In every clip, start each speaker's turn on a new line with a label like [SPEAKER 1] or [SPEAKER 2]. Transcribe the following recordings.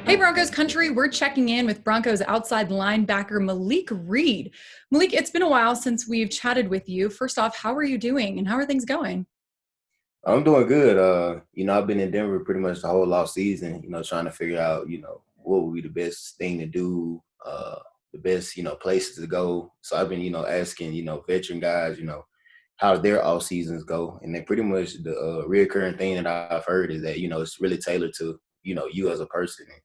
[SPEAKER 1] Hey, Broncos country, we're checking in with Broncos outside linebacker Malik Reed. Malik, it's been a while since we've chatted with you. First off, how are you doing and how are things going?
[SPEAKER 2] I'm doing good. I've been in Denver pretty much the whole off season, trying to figure out, what would be the best thing to do, the best, places to go. So I've been, asking, veteran guys, how their off seasons go. And then pretty much the reoccurring thing that I've heard is that, it's really tailored to, you as a person and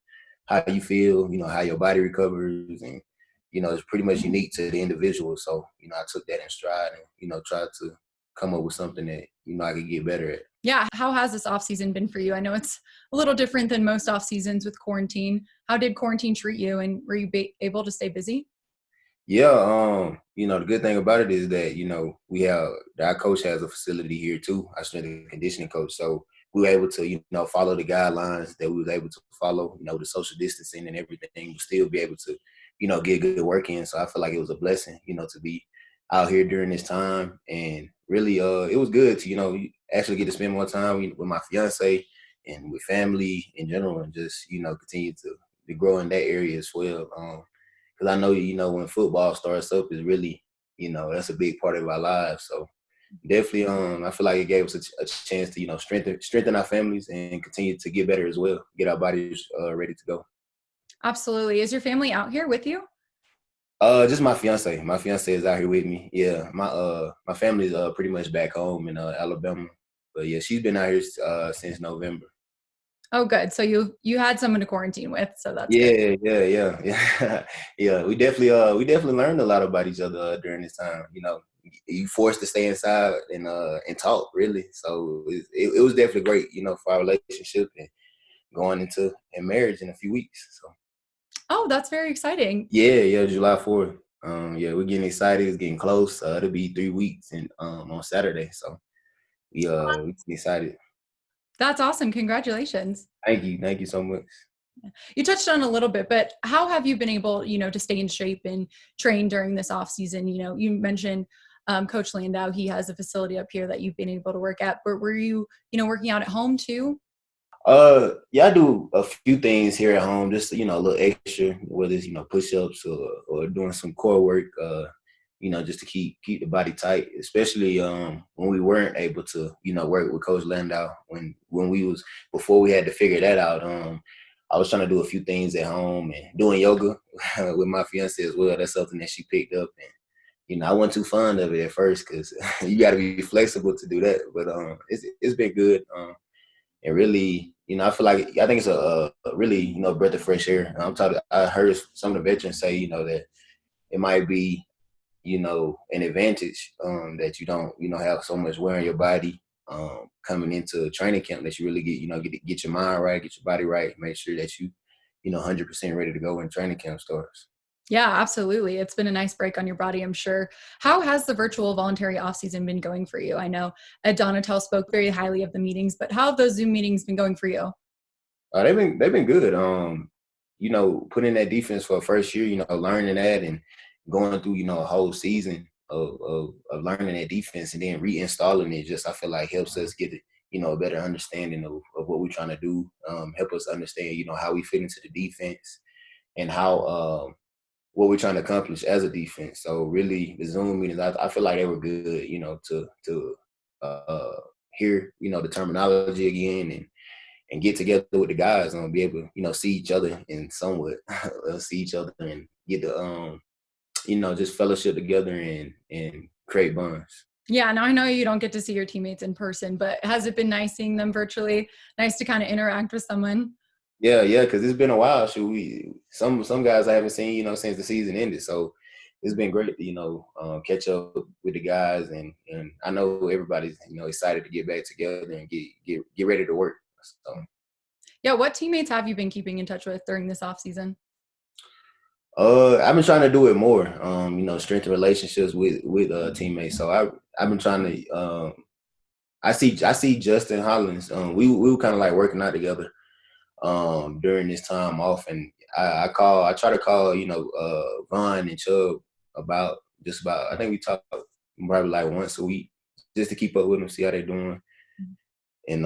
[SPEAKER 2] how you feel, how your body recovers and, it's pretty much unique to the individual. So, I took that in stride and, tried to come up with something that, I could get better at.
[SPEAKER 1] Yeah, how has this off season been for you? I know it's a little different than most off seasons with quarantine. How did quarantine treat you and were you able to stay busy?
[SPEAKER 2] Yeah, the good thing about it is that, we have our coach has a facility here too, our strength and conditioning coach. So we were able to, follow the guidelines that we was able to follow, the social distancing and everything, but still be able to, get good work in. So I feel like it was a blessing, to be out here during this time. And really it was good to, actually get to spend more time with my fiance and with family in general and just, continue to grow in that area as well. Because I know, when football starts up is really, that's a big part of our lives. So definitely, I feel like it gave us a chance to, strengthen our families and continue to get better as well, get our bodies ready to go.
[SPEAKER 1] Absolutely. Is your family out here with you?
[SPEAKER 2] Just my fiance. My fiance is out here with me. Yeah, my family's pretty much back home in Alabama, but yeah, she's been out here since November.
[SPEAKER 1] Oh, good. So you had someone to quarantine with, so that's good.
[SPEAKER 2] Yeah, yeah. Yeah. We definitely learned a lot about each other during this time. You forced to stay inside and talk really. So it was definitely great, for our relationship and going into marriage in a few weeks. So
[SPEAKER 1] Oh, that's very exciting.
[SPEAKER 2] yeah, July 4th. Yeah, we're getting excited. It's getting close. It'll be 3 weeks and on Saturday. So we excited.
[SPEAKER 1] That's awesome. Congratulations.
[SPEAKER 2] Thank you so much.
[SPEAKER 1] You touched on a little bit, but how have you been able, to stay in shape and train during this off season? You mentioned Coach Landau. He has a facility up here that you've been able to work at. But were you, working out at home too?
[SPEAKER 2] Yeah, I do a few things here at home, just a little extra, whether it's push-ups or doing some core work, just to keep the body tight, especially when we weren't able to work with Coach Landau when we was before we had to figure that out. I was trying to do a few things at home and doing yoga with my fiance as well. That's something that she picked up, and I wasn't too fond of it at first because you got to be flexible to do that. But it's been good. And really, I feel like I think it's a really, breath of fresh air. I heard some of the veterans say, that it might be, an advantage that you don't, have so much wear on your body coming into training camp that you really get your mind right, get your body right, make sure that you, 100% ready to go when training camp starts.
[SPEAKER 1] Yeah, absolutely. It's been a nice break on your body, I'm sure. How has the virtual voluntary off season been going for you? I know Ed Donatel spoke very highly of the meetings, but how have those Zoom meetings been going for you?
[SPEAKER 2] They've been good. Putting in that defense for a first year, learning that and going through, a whole season of learning that defense and then reinstalling it just I feel like helps us get a better understanding of what we're trying to do. Help us understand, how we fit into the defense and how what we're trying to accomplish as a defense. So really the Zoom meetings, I feel like they were good, to uh hear, the terminology again and get together with the guys and be able to, see each other and somewhat see each other and get the just fellowship together and create bonds.
[SPEAKER 1] Yeah, now I know you don't get to see your teammates in person, but has it been nice seeing them virtually? Nice to kind of interact with someone?
[SPEAKER 2] Yeah, because it's been a while. Should we some guys I haven't seen, since the season ended. So it's been great to, catch up with the guys and I know everybody's, excited to get back together and get ready to work. So
[SPEAKER 1] Yeah, what teammates have you been keeping in touch with during this off season?
[SPEAKER 2] I've been trying to do it more. Strengthen relationships with teammates. So I've been trying to. I see Justin Hollins. We were kind of like working out together during this time off, and I try to call Vaughn and Chubb about just about. I think we talk probably like once a week just to keep up with them, see how they're doing, and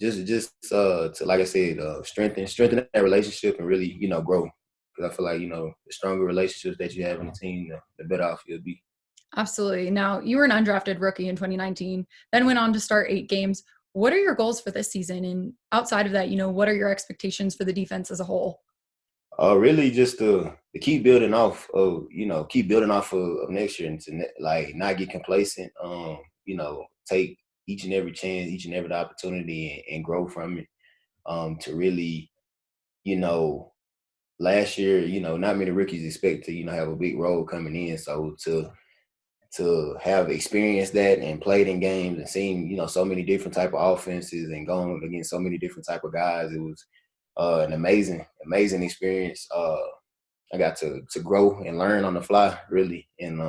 [SPEAKER 2] to, like I said, strengthen that relationship and really, grow. Because I feel like, the stronger relationships that you have in the team, the better off you'll be.
[SPEAKER 1] Absolutely. Now, you were an undrafted rookie in 2019, then went on to start 8 games. What are your goals for this season? And outside of that, what are your expectations for the defense as a whole?
[SPEAKER 2] Really just to keep building off of, of next year and to like not get complacent. Take each and every chance, each and every opportunity and grow from it. To really, you know, last year, not many rookies expect to, have a big role coming in. So to have experienced that and played in games and seen, so many different type of offenses and gone against so many different type of guys, it was an amazing experience. I got to grow and learn on the fly, really, and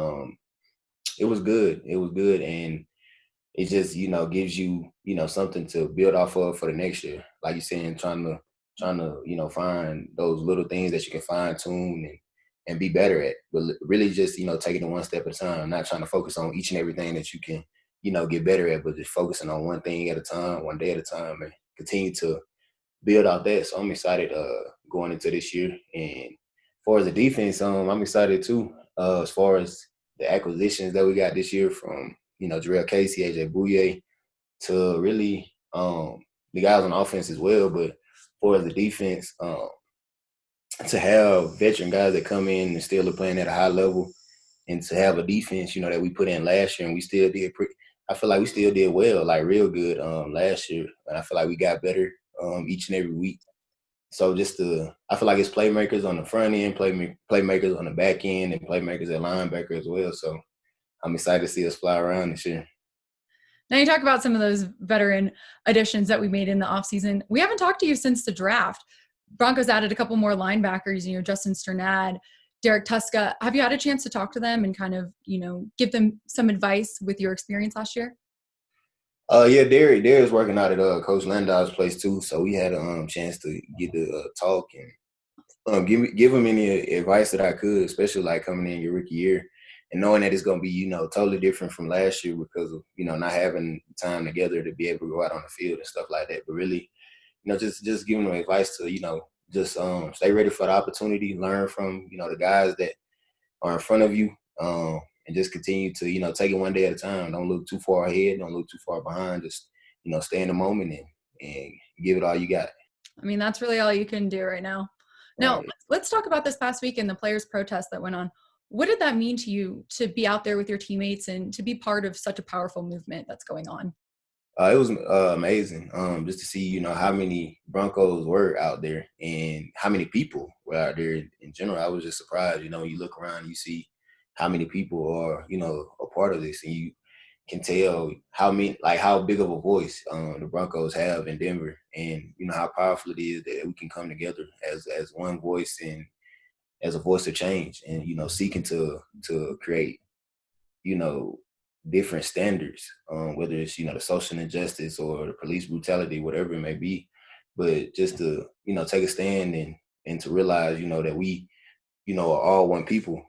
[SPEAKER 2] it was good. It was good, and it just gives you something to build off of for the next year. Like you saying, trying to find those little things that you can fine tune and be better at, but really just taking it one step at a time, not trying to focus on each and everything that you can get better at, but just focusing on one thing at a time, one day at a time, and continue to build out that. So I'm excited going into this year. And as far as the defense, I'm excited too. As far as the acquisitions that we got this year from Jarrell Casey, AJ Bouye, to really the guys on offense as well. But as far as the defense, to have veteran guys that come in and still are playing at a high level, and to have a defense, that we put in last year and we still did I feel like we still did well, like real good last year. And I feel like we got better each and every week. So I feel like it's playmakers on the front end, playmakers on the back end, and playmakers at linebacker as well. So I'm excited to see us fly around this year.
[SPEAKER 1] Now, you talk about some of those veteran additions that we made in the offseason. We haven't talked to you since the draft. Broncos added a couple more linebackers, Justin Sternad, Derek Tuska. Have you had a chance to talk to them and kind of, give them some advice with your experience last year?
[SPEAKER 2] Yeah, Derek's working out at Coach Landau's place too, so we had a chance to get to talk and give him any advice that I could, especially like coming in your rookie year and knowing that it's gonna be totally different from last year because of not having time together to be able to go out on the field and stuff like that. But really, just giving them advice to just stay ready for the opportunity, learn from the guys that are in front of you. And just continue to, take it one day at a time. Don't look too far ahead. Don't look too far behind. Just, stay in the moment and give it all you got.
[SPEAKER 1] I mean, that's really all you can do right now. Now,
[SPEAKER 2] Right.
[SPEAKER 1] let's talk about this past week and the players' protest that went on. What did that mean to you to be out there with your teammates and to be part of such a powerful movement that's going on?
[SPEAKER 2] It was amazing just to see, how many Broncos were out there and how many people were out there in general. I was just surprised. You look around, you see how many people are, a part of this, and you can tell how big of a voice the Broncos have in Denver, and how powerful it is that we can come together as one voice and as a voice of change, and seeking to create you know different standards, whether it's the social injustice or the police brutality, whatever it may be, but just to take a stand and to realize that we are all one people,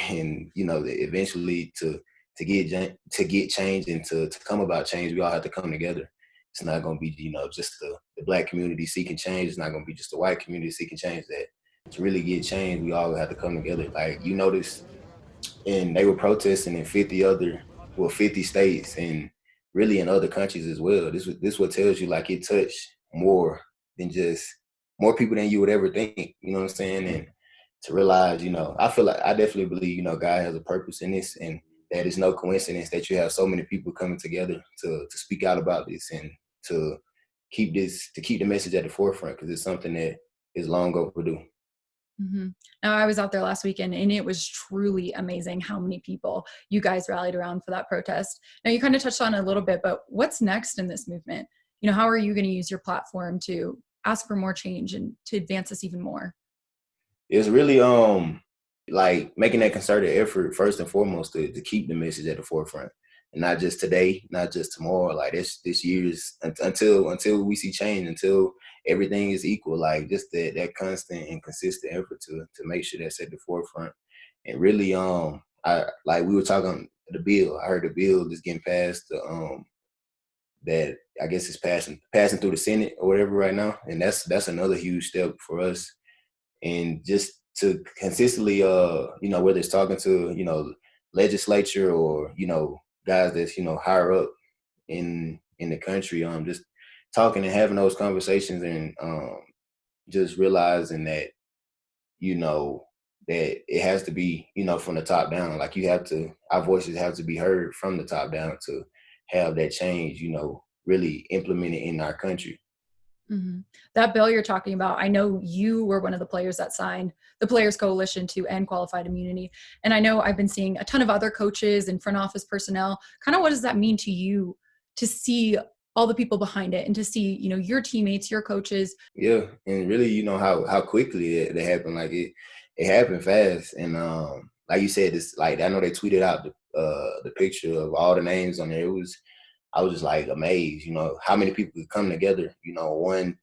[SPEAKER 2] and that eventually to get change and to come about change, we all have to come together. It's not going to be just the black community seeking change. It's not going to be just the white community seeking change. That to really get change, we all have to come together. Like notice, and they were protesting in 50 states and really in other countries as well. This what tells you like it touched more than just more people than you would ever think. You know what I'm saying? And to realize, I feel like I definitely believe, God has a purpose in this, and that it's no coincidence that you have so many people coming together to speak out about this and to keep the message at the forefront, because it's something that is long overdue.
[SPEAKER 1] Mm-hmm. Now, I was out there last weekend and it was truly amazing how many people you guys rallied around for that protest. Now, you kind of touched on it a little bit, but what's next in this movement? How are you going to use your platform to ask for more change and to advance us even more?
[SPEAKER 2] It's really like making that concerted effort first and foremost to keep the message at the forefront, and not just today, not just tomorrow. Like this year's until we see change, until everything is equal. Like just that constant and consistent effort to make sure that's at the forefront. And really, I like we were talking the bill. I heard the bill is getting passed. that I guess is passing through the Senate or whatever right now, and that's another huge step for us. And just to consistently, whether it's talking to legislature or guys that's higher up in the country, just talking and having those conversations and just realizing that that it has to be from the top down. Like our voices have to be heard from the top down to have that change really implemented in our country.
[SPEAKER 1] Mm-hmm. That bill you're talking about, I know you were one of the players that signed the Players Coalition to end qualified immunity. And I know I've been seeing a ton of other coaches and front office personnel. Kind of what does that mean to you to see all the people behind it and to see, your teammates, your coaches?
[SPEAKER 2] Yeah. And really, how quickly it happened. Like it happened fast. And like you said, it's like, I know they tweeted out the picture of all the names on there. I was just like amazed, how many people could come together, one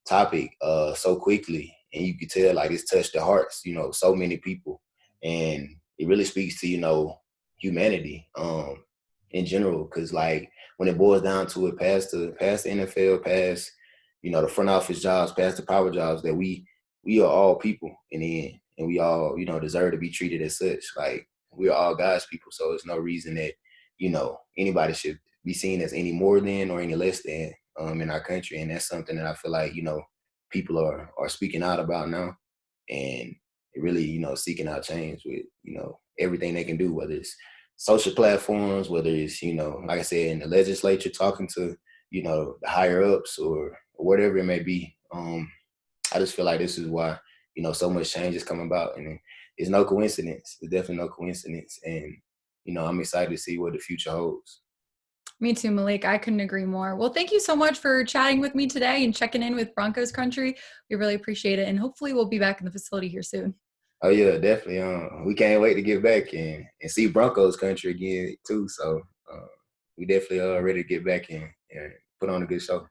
[SPEAKER 2] topic so quickly, and you could tell like it's touched the hearts, so many people, and it really speaks to humanity in general, because like when it boils down to it, past the NFL, past the front office jobs, past the power jobs, that we are all people in the end, and we all deserve to be treated as such. Like we're all God's people, so there's no reason that anybody should be seen as any more than or any less than in our country. And that's something that I feel like, people are speaking out about now, and really, seeking out change with, everything they can do, whether it's social platforms, whether it's, like I said, in the legislature, talking to, the higher ups or whatever it may be. I just feel like this is why, so much change is coming about, and it's no coincidence. It's definitely no coincidence. And, I'm excited to see what the future holds.
[SPEAKER 1] Me too, Malik. I couldn't agree more. Well, thank you so much for chatting with me today and checking in with Broncos Country. We really appreciate it. And hopefully we'll be back in the facility here soon.
[SPEAKER 2] Oh yeah, definitely. We can't wait to get back and see Broncos Country again too. So we definitely are ready to get back and put on a good show.